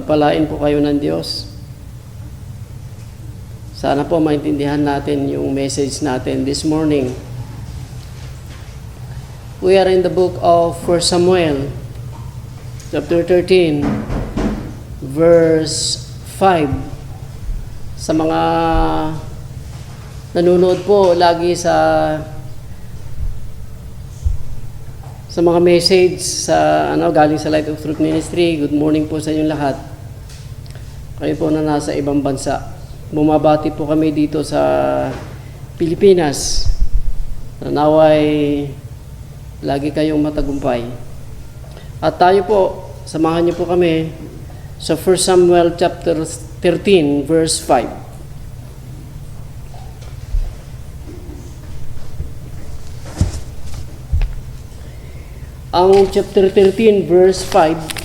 Pagpalain po kayo ng Diyos. Sana po maintindihan natin yung message natin this morning. We are in the book of 1 Samuel, chapter 13, verse 5. Sa mga nanonood po lagi sa mga message sa galing sa Light of Truth Ministry, good morning po sa inyong lahat. Kayo po na nasa ibang bansa. Bumabati po kami dito sa Pilipinas. Naway lagi kayong matagumpay. At tayo po, samahan niyo po kami sa 1 Samuel chapter 13 verse 5. Ang chapter 13 verse 5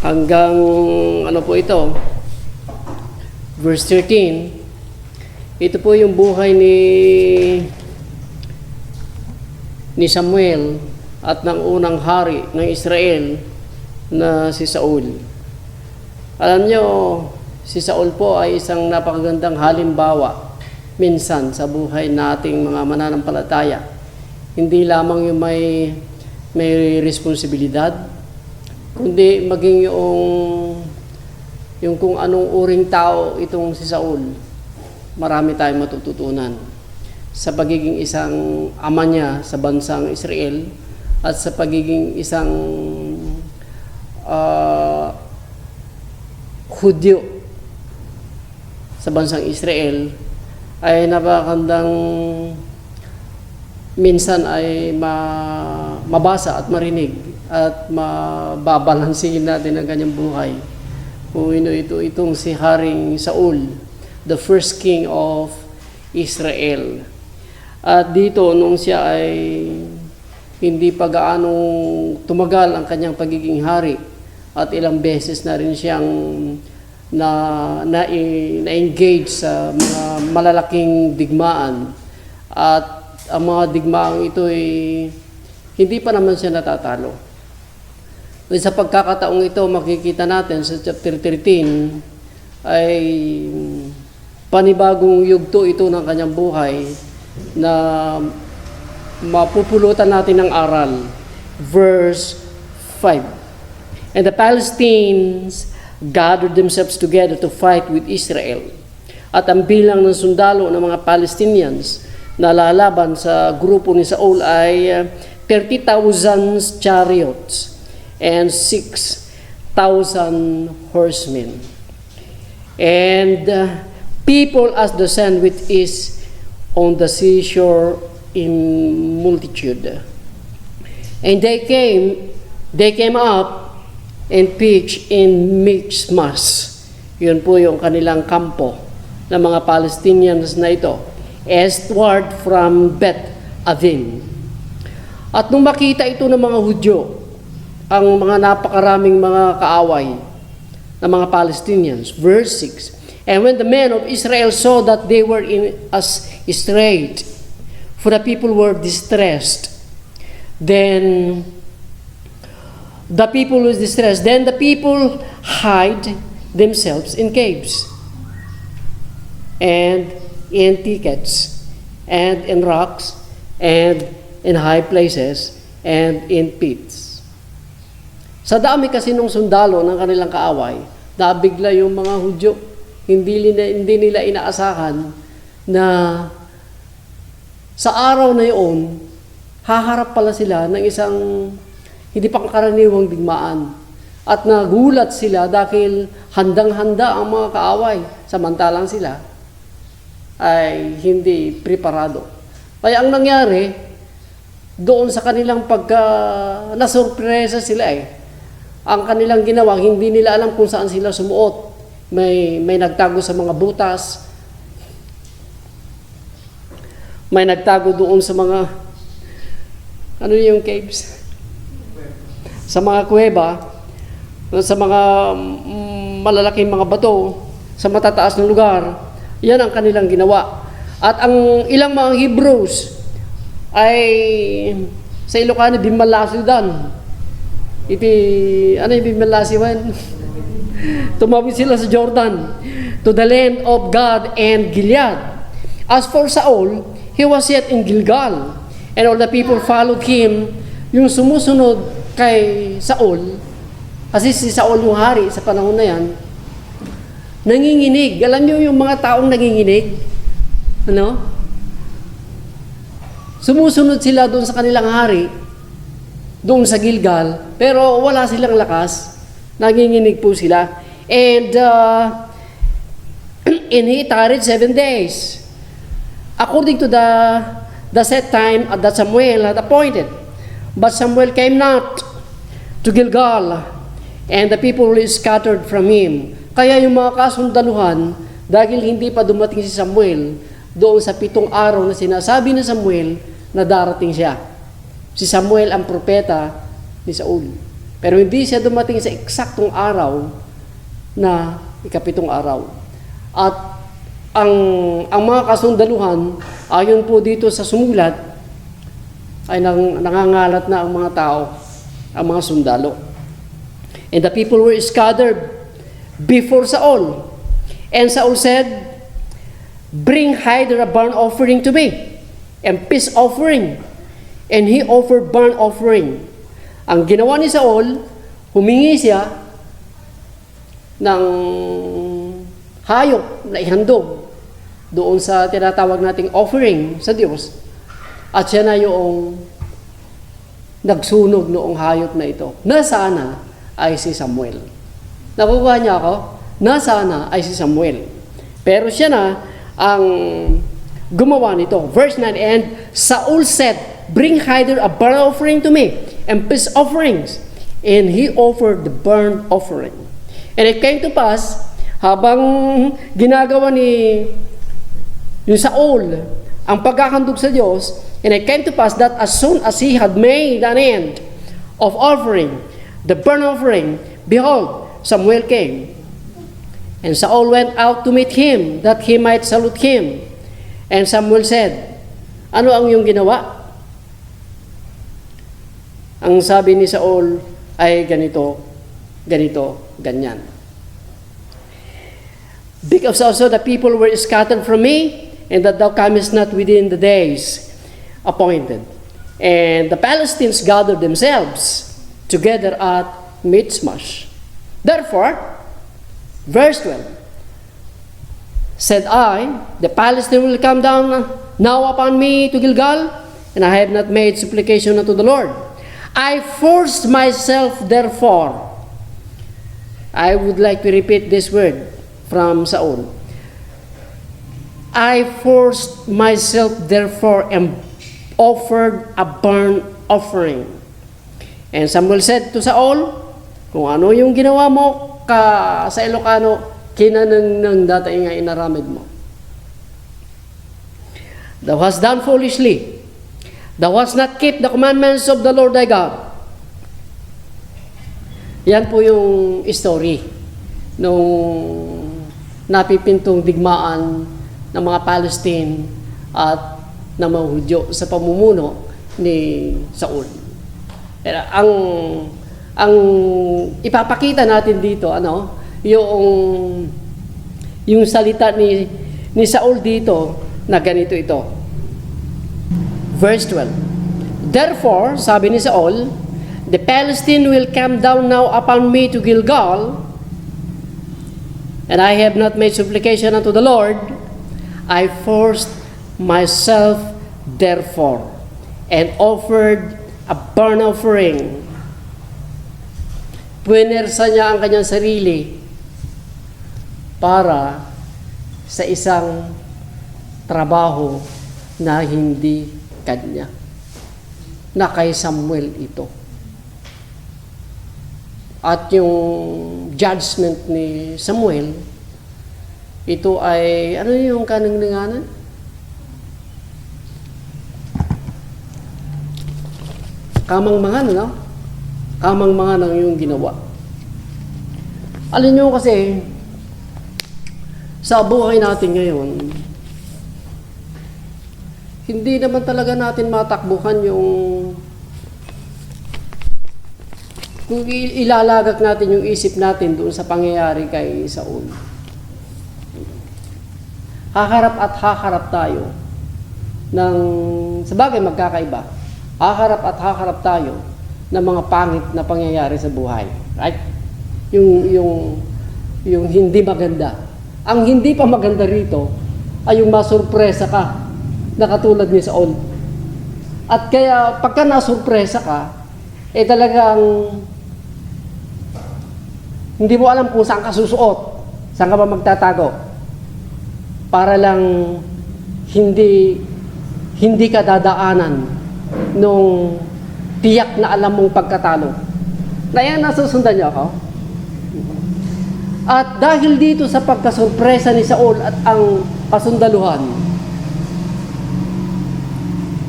hanggang po ito, verse 13, ito po yung buhay ni Samuel at ng unang hari ng Israel na si Saul. Alam nyo, si Saul po ay isang napakagandang halimbawa minsan sa buhay nating mga mananampalataya. Hindi lamang yung may responsibilidad, kundi maging yung kung anong uring tao itong si Saul. Marami tayong matututunan sa pagiging isang ama niya sa bansang Israel at sa pagiging isang Hudyo sa bansang Israel ay napakandang minsan ay mabasa at marinig at mababalansin natin ang kanyang buhay. Kung itong si Haring Saul, the first king of Israel. At dito, nung siya ay hindi pa gaanong tumagal ang kanyang pagiging hari at ilang beses na rin siyang na-engage sa mga malalaking digmaan at ang mga digmaang ito ay hindi pa naman siya natatalo. Sa pagkakataong ito, makikita natin sa chapter 13 ay panibagong yugto ito ng kanyang buhay na mapupulutan natin ng aral. Verse 5. And the Palestinians gathered themselves together to fight with Israel. At ang bilang ng sundalo ng mga Palestinians na lalaban sa grupo ni Saul ay 30,000 chariots and 6,000 horsemen. And people as the sand which is on the seashore in multitude. And they came up and pitched in Michmas. Yun po yung kanilang kampo ng mga Palestinians na ito, eastward from Beth Avin. At nung makita ito ng mga Hudyo, ang mga napakaraming mga kaaway ng mga Palestinians, verse 6, and when the men of Israel saw that they were in as strait, for the people were distressed, then the people hide themselves in caves and in thickets, and in rocks, and in high places, and in pits. Sa dami kasi nung sundalo ng kanilang kaaway, nabigla yung mga Hudyo. Hindi nila inaasahan na sa araw na yun, haharap pala sila ng isang hindi pangkaraniwang digmaan. At nagulat sila dahil handang-handa ang mga kaaway, samantalang sila ay hindi preparado. Kaya ang nangyari, doon sa kanilang nasurpresa sila ang kanilang ginawa, hindi nila alam kung saan sila sumuot. May nagtago sa mga butas, may nagtago doon sa mga, yung caves? Sa mga kuweba, sa mga malalaking mga bato, sa matataas na lugar. Yan ang kanilang ginawa. At ang ilang mga Hebrews ay sa Ilocano, Bimalasudan. ano yung bimalasiwan? Tumawid sila sa Jordan to the land of God and Gilead. As for Saul, he was yet in Gilgal, and all the people followed him. Yung sumusunod kay Saul, kasi si Saul yung hari sa panahon na yan, nanginginig. Alam niyo yung mga taong nanginginig? Ano? Sumusunod sila doon sa kanilang hari, doon sa Gilgal, pero wala silang lakas. Nanginginig po sila. And he tarried 7 days, according to the set time that Samuel had appointed. But Samuel came not to Gilgal, and the people were scattered from him. Kaya yung mga kasundaluhan, dahil hindi pa dumating si Samuel, doon sa 7 araw na sinasabi ni Samuel na darating siya. Si Samuel ang propeta ni Saul. Pero hindi siya dumating sa eksaktong araw na ika-7 araw. At ang mga kasundaluhan, ayon po dito sa sumulat, ay nangangalat na ang mga tao, ang mga sundalo. And the people were scattered before Saul. And Saul said, "Bring hither a burnt offering to me, and peace offering." And he offered burnt offering. Ang ginawa ni Saul, humingi siya ng hayop na ihandog doon sa tinatawag nating offering sa Diyos. At siya na yung nagsunog noong hayop na ito. Nasana ay si Samuel. Nakukuha niya ako? Nasana ay si Samuel. Pero siya na ang gumawa nito. Verse 9, and Saul said, "Bring hither a burnt offering to me, and peace offerings." And he offered the burnt offering. And it came to pass, habang ginagawa ni Saul ang pagkakandog sa Diyos, and it came to pass that as soon as he had made an end of offering the burnt offering, behold, Samuel came. And Saul went out to meet him, that he might salute him. And Samuel said, "Ano ang iyong ginawa?" Ang sabi ni Saul ay ganito, ganyan. "Because also the people were scattered from me, and that thou comest not within the days appointed. And the Philistines gathered themselves together at Michmash. Therefore," verse 12, "said I, the Philistine will come down now upon me to Gilgal, and I have not made supplication unto the Lord. I forced myself therefore." I would like to repeat this word from Saul. "I forced myself therefore and offered a burnt offering." And Samuel said to Saul, "Kung ano yung ginawa mo sa Ilocano, kinanang data nga inaramid mo. Thou hast done foolishly. Thou hast not kept the commandments of the Lord thy God." Yan po yung story nung napipintong digmaan ng mga Palestine at ng mga Hudyo sa pamumuno ni Saul. Pero ang ipapakita natin dito, yung salita ni Saul dito na ganito ito. Verse 12. "Therefore," sabi ni Saul, "the Philistine will come down now upon me to Gilgal, and I have not made supplication unto the Lord. I forced myself therefore, and offered a burnt offering." Puwersa niya ang kanyang sarili para sa isang trabaho na hindi kanya, na kay Samuel ito. At yung judgment ni Samuel, ito ay, ano yung kananglinganan? Kamangmangan, no? Kamangmangan ang iyong ginawa. Alin nyo kasi, sa buhay natin ngayon, hindi naman talaga natin matakbuhan yung Kung ilalagak natin yung isip natin doon sa pangyayari kay Saul, haharap at haharap tayo ng, sabagay magkakaiba, haharap at haharap tayo ng mga pangit na pangyayari sa buhay. Right? Yung hindi maganda. Ang hindi pa maganda rito ay yung masurpresa ka na katulad ni Saul. At kaya pagka nasurpresa ka, talagang hindi mo alam kung saan ka susuot, saan ka ba magtatago, para lang hindi ka dadaanan nung tiyak na alam mong pagkatalo. Na yan, nasusundan niyo ako? At dahil dito sa pagkasurpresa ni Saul at ang kasundaluhan,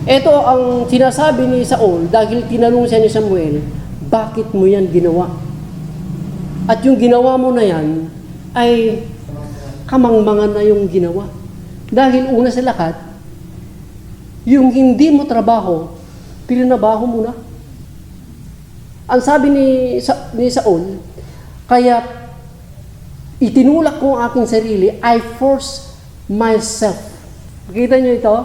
ito ang sinasabi ni Saul dahil tinanong siya ni Samuel, bakit mo yan ginawa? At yung ginawa mo na yan ay kamangmangan na yung ginawa. Dahil una sa lahat, yung hindi mo trabaho, pinanabaho mo na. Ang sabi ni Saul, kaya itinulak ko ang aking sarili, I force myself. Makita niyo ito?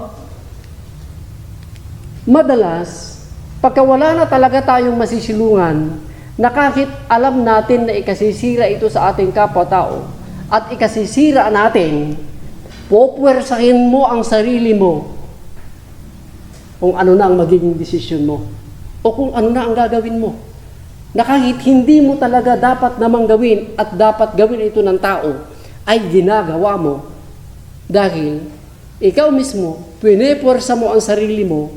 Madalas, pagka wala na talaga tayong masisilungan, na kahit alam natin na ikasisira ito sa ating kapwa-tao, at ikasisira natin, popwersahin mo ang sarili mo kung ano na ang magiging desisyon mo, o kung ano na ang gagawin mo. Na kahit hindi mo talaga dapat namang gawin at dapat gawin ito ng tao, ay ginagawa mo dahil ikaw mismo, pinepwersa mo ang sarili mo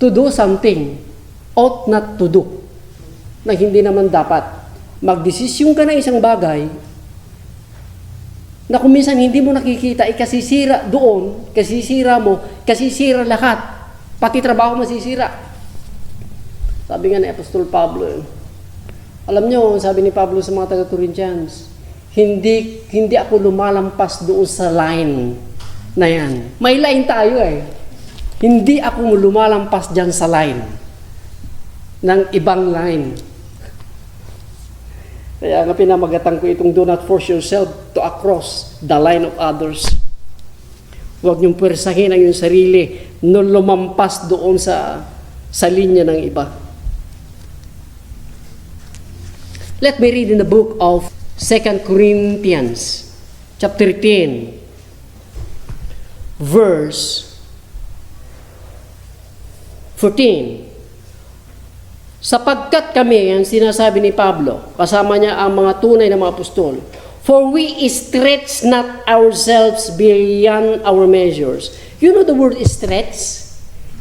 to do something ought not to do, na hindi naman dapat. Magdesisyon ka na isang bagay na kung minsan hindi mo nakikita, kasisira doon, kasisira mo, kasisira lahat, pati trabaho masisira. Sabi nga ni Apostol Pablo, alam nyo, sabi ni Pablo sa mga taga-Corinthians, hindi ako lumalampas doon sa line na yan. May line tayo Hindi ako lumalampas dyan sa line ng ibang line. Kaya nga pinamagatan ko itong do not force yourself to across the line of others. Huwag niyong pwersahin ang iyong sarili no lumampas doon sa linya ng iba. Let me read in the book of 2 Corinthians, chapter 10, verse 14. Sapagkat kami, ang sinasabi ni Pablo, kasama niya ang mga tunay na mga apostol, for we stretch not ourselves beyond our measures. You know the word stretch?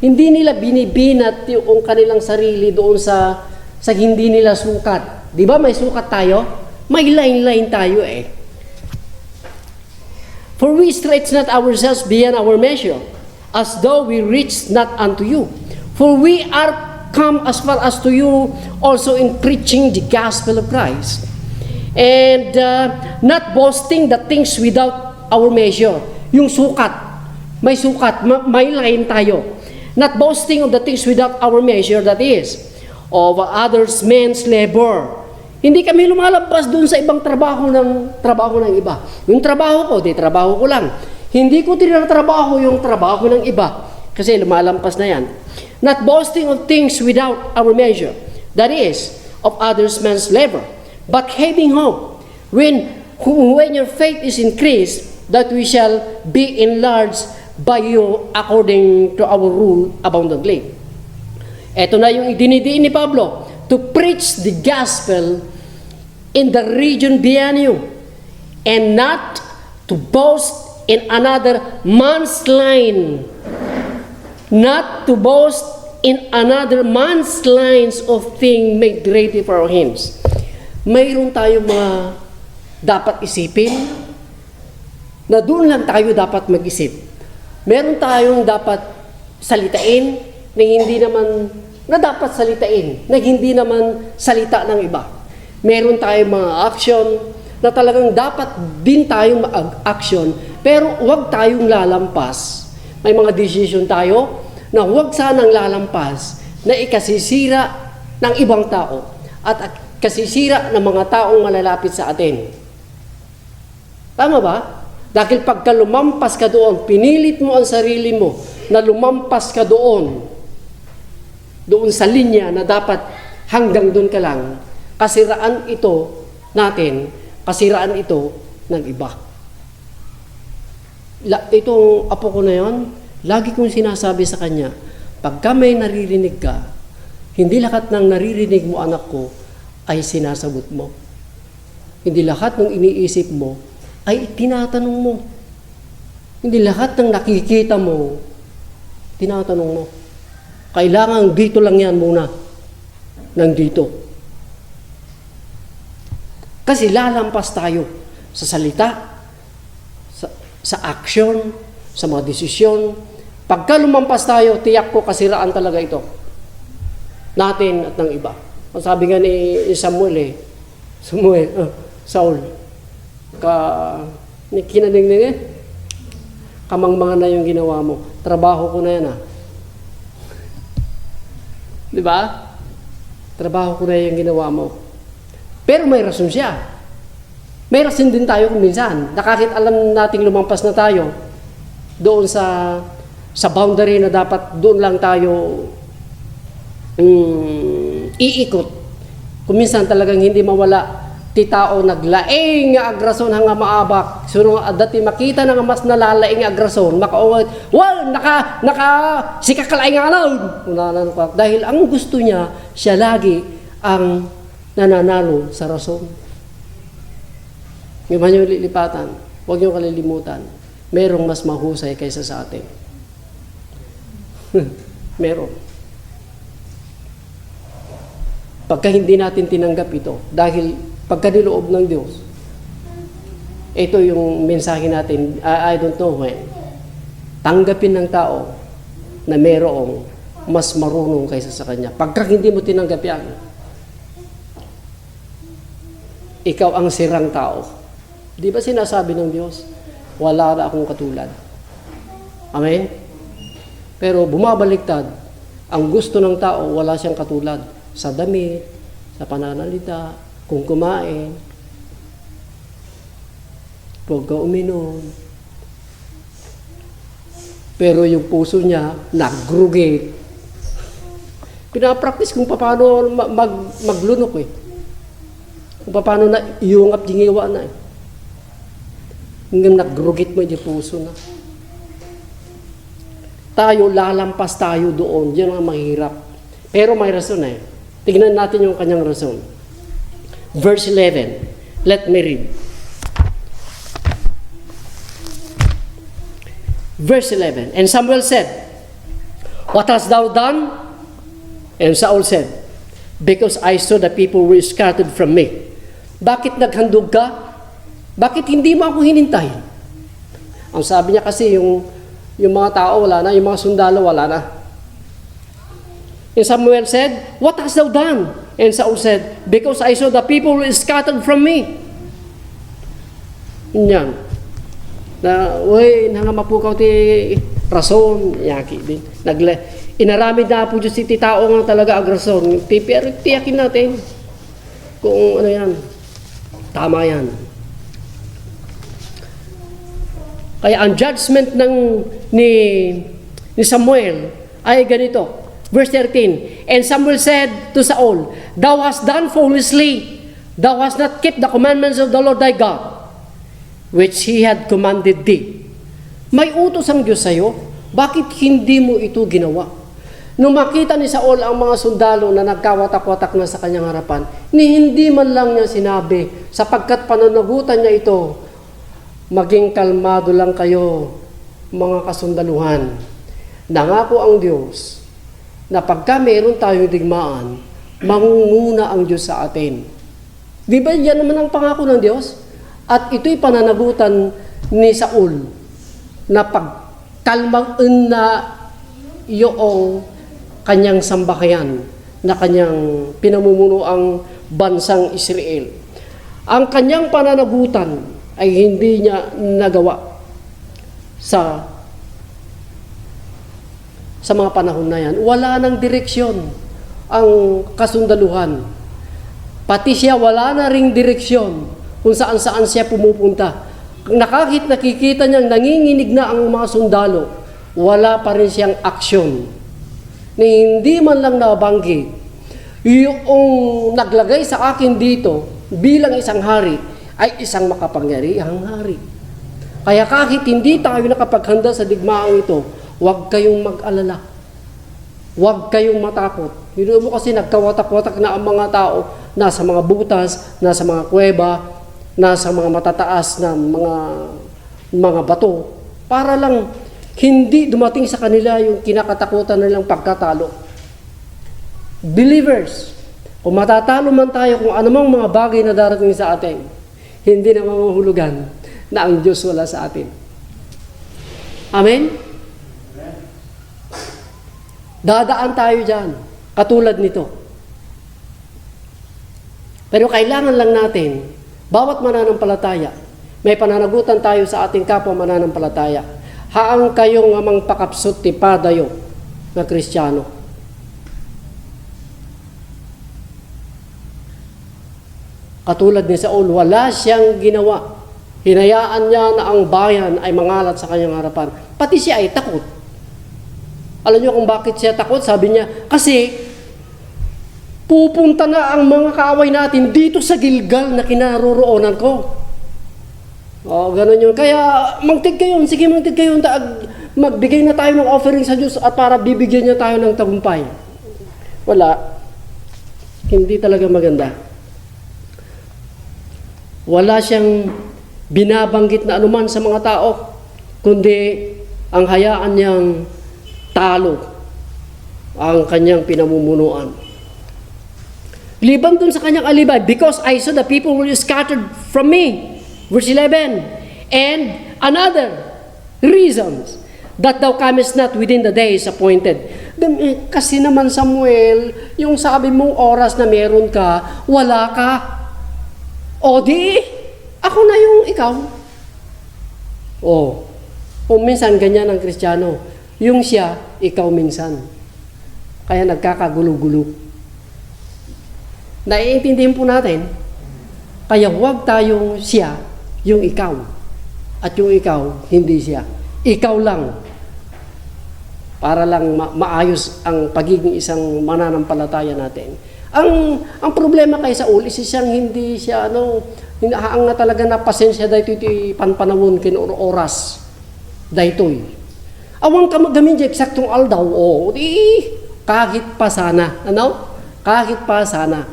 Hindi nila binibinat yung kanilang sarili doon sa hindi nila sukat. Di ba may sukat tayo? May line-line tayo For we stretch not ourselves beyond our measure, as though we reach not unto you. For we are come as far as to you also in preaching the gospel of Christ, and not boasting the things without our measure. Yung sukat, may line tayo. Not boasting of the things without our measure, that is, of others men's labor. Hindi kami lumalabas doon sa ibang trabaho ng iba. Yung trabaho ko, trabaho ko lang. Hindi ko tinatrabaho yung trabaho ng iba kasi lumalampas na yan. Not boasting of things without our measure, that is, of others men's labor, but having hope, when your faith is increased, that we shall be enlarged by you according to our rule abundantly. Ito na yung idinidiin ni Pablo, to preach the gospel in the region beyond you, and not to boast in another man's line. Not to boast in another man's lines of things made ready for our hands. Mayroon tayong mga dapat isipin na doon lang tayo dapat mag-isip. Meron tayong dapat salitain na hindi naman na dapat salitain, na hindi naman salita ng iba. Meron tayong mga action na talagang dapat din tayong mag-action, pero huwag tayong lalampas. May mga decision tayo na huwag sanang lalampas na ikasisira ng ibang tao at kasisira ng mga taong malalapit sa atin. Tama ba? Dahil pagka lumampas ka doon, pinilit mo ang sarili mo na lumampas ka doon sa linya na dapat hanggang doon ka lang, kasiraan ito natin, kasiraan ito ng iba. Itong apo ko na yon, lagi kong sinasabi sa kanya, pagka may naririnig ka, hindi lahat ng naririnig mo, anak ko, ay sinasagot mo. Hindi lahat ng iniisip mo ay tinatanong mo. Hindi lahat ng nakikita mo, tinatanong mo. Kailangan dito lang yan muna. Nandito. Kasi lalampas tayo sa salita, sa action, sa mga desisyon. Pagka lumampas tayo, tiyak ko kasiraan talaga ito. Natin at ng iba. Ang sabi nga ni Samuel, Saul, kinaningning kamangmangan na yung ginawa mo. Trabaho ko na yan Di ba? Trabaho ko na yung ginawa mo. Pero may rason siya. May rason din tayo kung minsan. Kahit alam nating lumampas na tayo doon sa boundary na dapat doon lang tayo iikot. Kung minsan talagang hindi mawala ti tao naglaing nga agrason hanga maabak. Suno dati makita na nga mas nalalaing nga agrason, makaungad, naka sikakalaing nga alaw. Dahil ang gusto niya, siya lagi ang nananalo sa rason. Yung man yung lilipatan, huwag niyong kalilimutan, merong mas mahusay kaysa sa atin. Meron. Pagka hindi natin tinanggap ito, dahil pagkaniloob ng Diyos, ito yung mensahe natin, I don't know when, tanggapin ng tao na merong mas marunong kaysa sa kanya. Pagka hindi mo tinanggap yan, ikaw ang sirang tao. Di ba sinasabi ng Diyos, wala na akong katulad. Amen? Pero bumabaliktad, ang gusto ng tao, wala siyang katulad. Sa damit, sa pananalita, kung kumain, huwag ka uminom. Pero yung puso niya, nag-grugate. Pinapractice kung paano maglunok Kung paano na iungap jingiwa na Hanggang nag-grugate mo yung puso na. Tayo, lalampas tayo doon. Yan ang mahirap. Pero may rason Tignan natin yung kanyang rason. Verse 11. Let me read. Verse 11. And Samuel said, "What hast thou done?" And Saul said, "Because I saw the people were scattered from me." Bakit naghandog ka? Bakit hindi mo ako hinintay? Ang sabi niya kasi yung mga tao wala na, yung mga sundalo wala na. And Samuel said, "What hast thou done?" And Saul said, "Because I saw the people were scattered from me." Yan. Nangamapukaw ti rason, yaki din. Inaramid na po Diyos ti tao nga talaga agrason. Pero tiyakin natin kung ano yan. Tama yan. Kaya ang judgment ni Samuel ay ganito. Verse 13, and Samuel said to Saul, "Thou hast done foolishly. Thou hast not kept the commandments of the Lord thy God, which He had commanded thee." May utos ang Diyos sa'yo. Bakit hindi mo ito ginawa? Nung makita ni Saul ang mga sundalo na nagkawatak-watak na sa kanyang harapan, hindi man lang niya sinabi, sapagkat pananagutan niya ito, "Maging kalmado lang kayo, mga kasundaluhan. Nangako ang Diyos na pagka meron tayong digmaan, mangunguna ang Diyos sa atin." Di ba yan naman ang pangako ng Diyos? At ito'y pananagutan ni Saul na pagkalmaan na yung kanyang sambahayan na kanyang pinamumuno ang bansang Israel. Ang kanyang pananagutan ay hindi niya nagawa sa mga panahon na yan. Wala nang direksyon ang kasundaluhan. Pati siya wala na ring direksyon kung saan-saan siya pumupunta. Nakikita niyang nanginginig na ang mga sundalo, wala pa rin siyang aksyon. Ni hindi man lang nabanggit, yung naglagay sa akin dito bilang isang hari ay isang makapangyarihang hari. Kaya kahit hindi tayo nakapaghanda sa digmaang ito, huwag kayong mag-alala. Huwag kayong matakot. Yun mo kasi nagkawatak-watak na ang mga tao nasa mga butas, nasa mga kuweba, nasa mga matataas na mga bato para lang hindi dumating sa kanila yung kinakatakutan nilang pagkatalo. Believers, kung matatalo man tayo kung anumang mga bagay na darating sa atin, hindi na mahuhulugan na ang Diyos wala sa atin. Amen? Dadaan tayo dyan, katulad nito. Pero kailangan lang natin, bawat mananampalataya, may pananagutan tayo sa ating kapwa mananampalataya. Haang kayong amang pakapsot ti padayo na Kristiyano. Katulad ni Saul, wala siyang ginawa. Hinayaan niya na ang bayan ay mangalat sa kanyang harapan. Pati siya ay takot. Alam niyo kung bakit siya takot? Sabi niya, kasi pupunta na ang mga kaaway natin dito sa Gilgal na kinaroroonan ko. O, ganun yun. Kaya, magtig kayo. Sige, magtig kayo. Magbigay na tayo ng offering sa Diyos at para bibigyan niya tayo ng tagumpay. Wala. Hindi talaga maganda. Wala siyang binabanggit na anuman sa mga tao, kundi ang hayaan niyang talo ang kanyang pinamumunuan. Liban dun sa kanyang alibay, because I saw the people were scattered from me. Verse 11, and another reasons that thou comest not within the days appointed. Kasi naman Samuel, yung sabi mong oras na meron ka, wala ka. O di, ako na yung ikaw. O minsan ganyan ang Kristiyano. Yung siya, ikaw minsan. Kaya nagkakagulo-gulo. Naiintindihan po natin, kaya huwag tayong siya, yung ikaw. At yung ikaw, hindi siya. Ikaw lang. Para lang maayos ang pagiging isang mananampalataya natin. Ang problema kay Saul is siyang hindi siya, hinahaang na talaga na pasensya dahil ito'y panpanawon oras. Dahil awang ka magamin dyan, eksaktong aldaw, kahit pa sana. Kahit pa sana.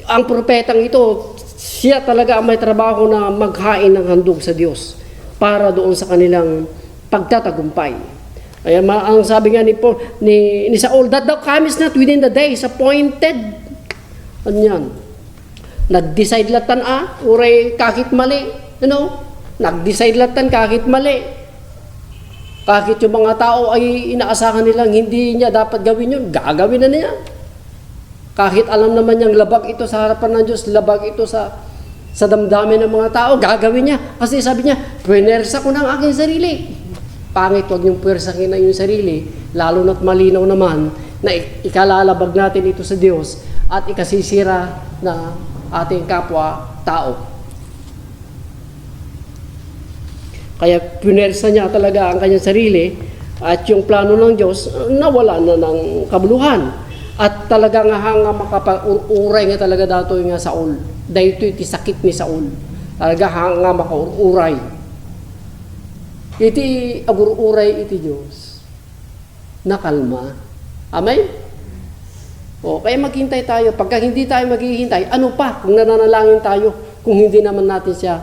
Ang propetang ito, siya talaga ang may trabaho na maghain ng handog sa Diyos para doon sa kanilang pagtatagumpay. Kaya ang sabi nga ni Saul, that thou comest not within the days appointed. Anyan. Nag-decide latan uray kahit mali. Nag-decide latan kahit mali. Kahit yung mga tao ay inaasahan nilang hindi niya dapat gawin yun, gagawin na niya. Kahit alam naman niyang labag ito sa harapan ng Diyos, labag ito sa damdamin ng mga tao, gagawin niya. Kasi sabi niya, pwersa ko ng aking sarili. Pangit, huwag niyong pwersahin na yung sarili, lalo na't malinaw naman na ikalalabag natin ito sa Diyos at ikasisira na ating kapwa tao. Kaya pwersa niya talaga ang kanyang sarili at yung plano ng Diyos nawala na ng kabuluhan. At talaga nga makapag-uray nga talaga dato nga Saul. Dahil ito'y sakit ni Saul. Talaga nga makauray. Iti agururay iti Diyos. Nakalma. Amen? Kaya maghintay tayo. Pagka hindi tayo maghihintay, ano pa kung nananalangin tayo kung hindi naman natin siya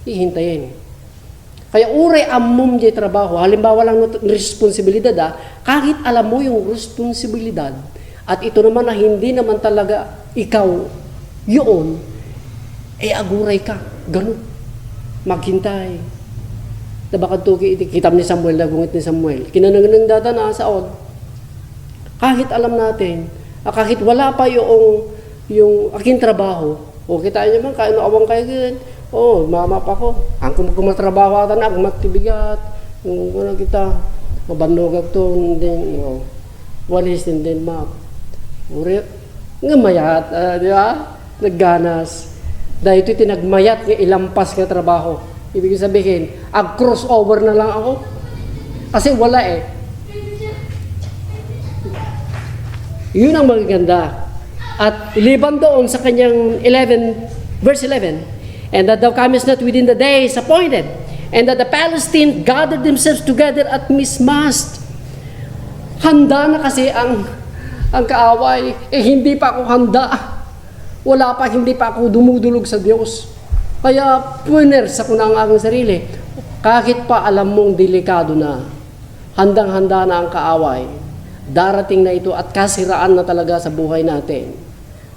hihintayin? Kaya uray amom di trabaho. Halimbawa lang responsibilidad kahit alam mo yung responsibilidad, at ito naman na hindi naman talaga ikaw yun, aguray ka. Ganun. Maghintay. Dabakad to kitam ni Samuel, nagungit ni Samuel. Kinanangang data na sa od. Kahit alam natin, kahit wala pa yung aking trabaho, kita niyo man, kaya awang kayo, mama pa ko. Ang kumatrabaho ata na, magtibigat, kung kita, mabandog to, walis, and then map. Nga mayat, di ba? Nagganas. Dahil ito'y tinagmayat nga ilampas nga trabaho. Ibig sabihin, ag-crossover na lang ako. Kasi wala eh. Yun ang magaganda. At iliban doon sa kanyang 11, verse 11, and that thou comest not within the days appointed, and that the Palestine gathered themselves together at Mismast. Handa na kasi ang kaaway. Hindi pa ako handa. Wala pa, hindi pa ako dumudulog sa Diyos. Kaya punersa ko na ang aking sarili. Kahit pa alam mong delikado na, handang-handa na ang kaaway, darating na ito at kasiraan na talaga sa buhay natin.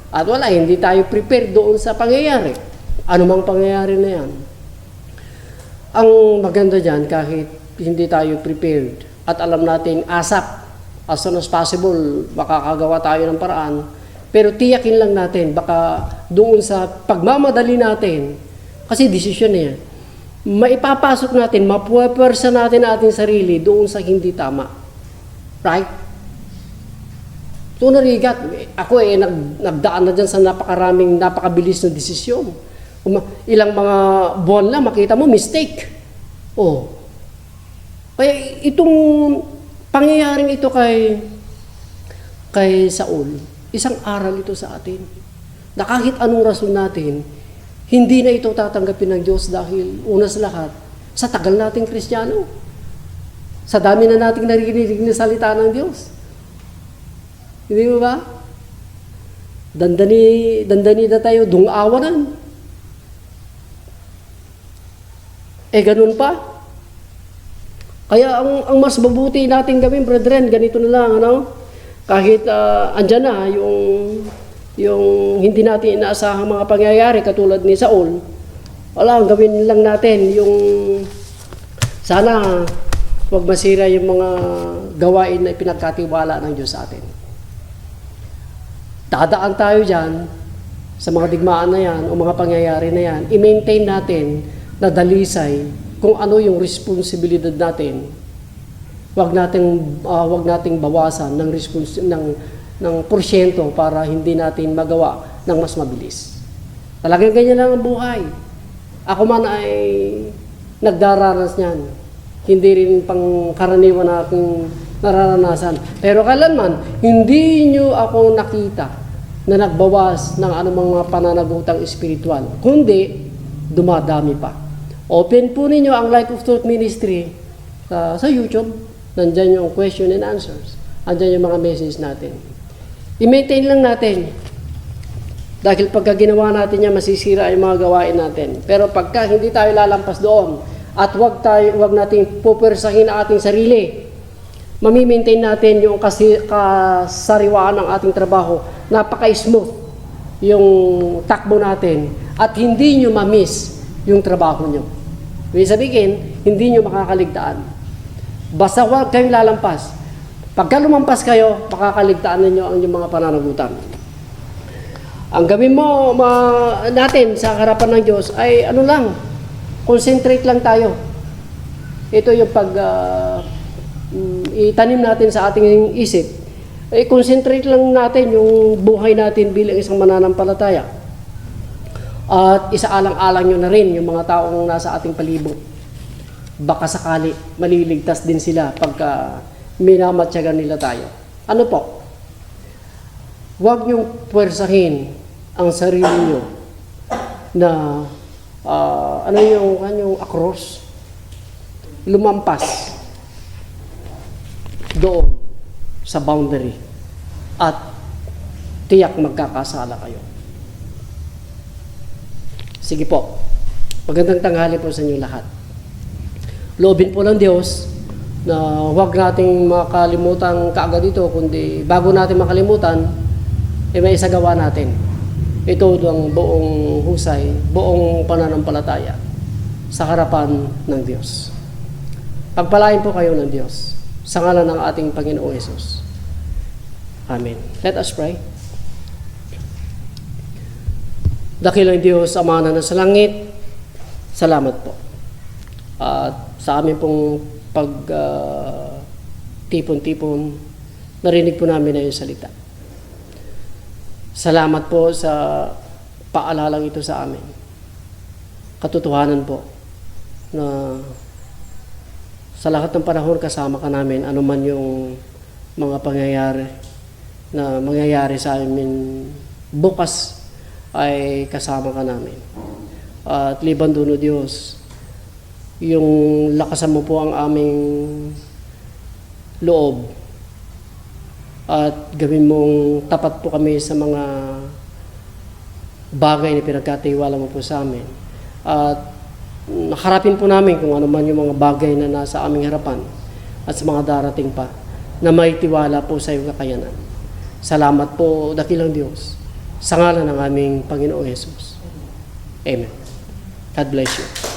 At wala, hindi tayo prepared doon sa pangyayari. Ano mang pangyayari na yan. Ang maganda dyan, kahit hindi tayo prepared at alam natin asap, as soon as possible, makakagawa tayo ng paraan, pero tiyakin lang natin, baka doon sa pagmamadali natin, kasi desisyon niya, maipapasok natin, mapuwersa natin ating sarili doon sa hindi tama. Right? So narigat, ako nagdaan na dyan sa napakabilis na desisyon. Ilang mga buwan na, makita mo, mistake. Oh. Kaya itong pangyayaring ito kay Saul, isang aral ito sa atin. Na kahit anong rason natin, hindi na ito tatanggapin ng Diyos dahil una sa lahat, sa tagal nating Kristiyano. Sa dami na nating narinig na salita ng Diyos. Hindi mo ba? Dandani na tayo, dungawanan. Ganun pa. Kaya ang mas mabuti nating gawin, brethren, ganito na lang, ano? Kahit andyan na yung hindi natin inaasahang mga pangyayari katulad ni Saul, wala, gawin lang natin yung sana huwag masira yung mga gawain na ipinagkatiwala ng Diyos sa atin. Dadaan tayo dyan sa mga digmaan na yan o mga pangyayari na yan, i-maintain natin na dalisay kung ano yung responsibilidad natin. Huwag nating bawasan ng porsyento para hindi natin magawa ng mas mabilis. Talagang ganyan lang ang buhay. Ako man ay nagdaranas niyan. Hindi rin pangkaraniwan na aking nararanasan. Pero kailanman, hindi nyo ako nakita na nagbawas ng anumang mga pananagutang espiritual. Kundi, dumadami pa. Open po ninyo ang Life of Truth Ministry sa YouTube. Nandyan yung question and answers. Andyan yung mga message natin. I-maintain lang natin. Dahil pagka ginawa natin yan, masisira yung mga gawain natin. Pero pagka hindi tayo lalampas doon, at wag natin pupersahin ang ating sarili, mami-maintain natin yung kasariwaan ng ating trabaho. Napaka-smooth yung takbo natin. At hindi nyo ma-miss yung trabaho nyo. Ibig sabihin, hindi nyo makakaligtaan. Basta huwag kayong lalampas. Pagka lumampas kayo, makakaligtaan ninyo ang inyong mga pananagutan. Ang gawin mo natin sa harapan ng Diyos ay ano lang, concentrate lang tayo. Ito yung itanim natin sa ating isip. Concentrate lang natin yung buhay natin bilang isang mananampalataya. At isaalang-alang nyo na rin yung mga taong nasa ating palibot. Baka sakali maliligtas din sila pagka minamatyagan nila tayo. Ano po? Huwag niyong puwersahin ang sarili niyo na ano yung kanyang across, lumampas doon sa boundary at tiyak magkakasala kayo. Sige po. Magandang tanghali po sa inyo lahat. Loobin po ng Diyos na huwag nating makalimutan kaagad ito, kundi bago natin makalimutan, may isagawa natin. Ito ang buong husay, buong pananampalataya sa harapan ng Diyos. Pagpalain po kayo ng Diyos sa ngalan ng ating Panginoong Hesus. Amen. Let us pray. Dakilang Diyos, Ama na nasa langit, salamat po. At sa amin pong tipon-tipon, narinig po namin na yung salita. Salamat po sa paalalang ito sa amin. Katotohanan po na sa lahat ng panahon kasama ka namin, anuman yung mga pangyayari na mangyayari sa amin bukas ay kasama ka namin. At liban doon, O Diyos, yung lakasan mo po ang aming loob at gawin mong tapat po kami sa mga bagay na pinagkatiwala mo po sa amin. At nakarapin po namin kung ano man yung mga bagay na nasa aming harapan at sa mga darating pa na may tiwala po sa iyong kakayanan. Salamat po, dakilang Diyos, sa ngalan ng aming Panginoong Yesus. Amen. God bless you.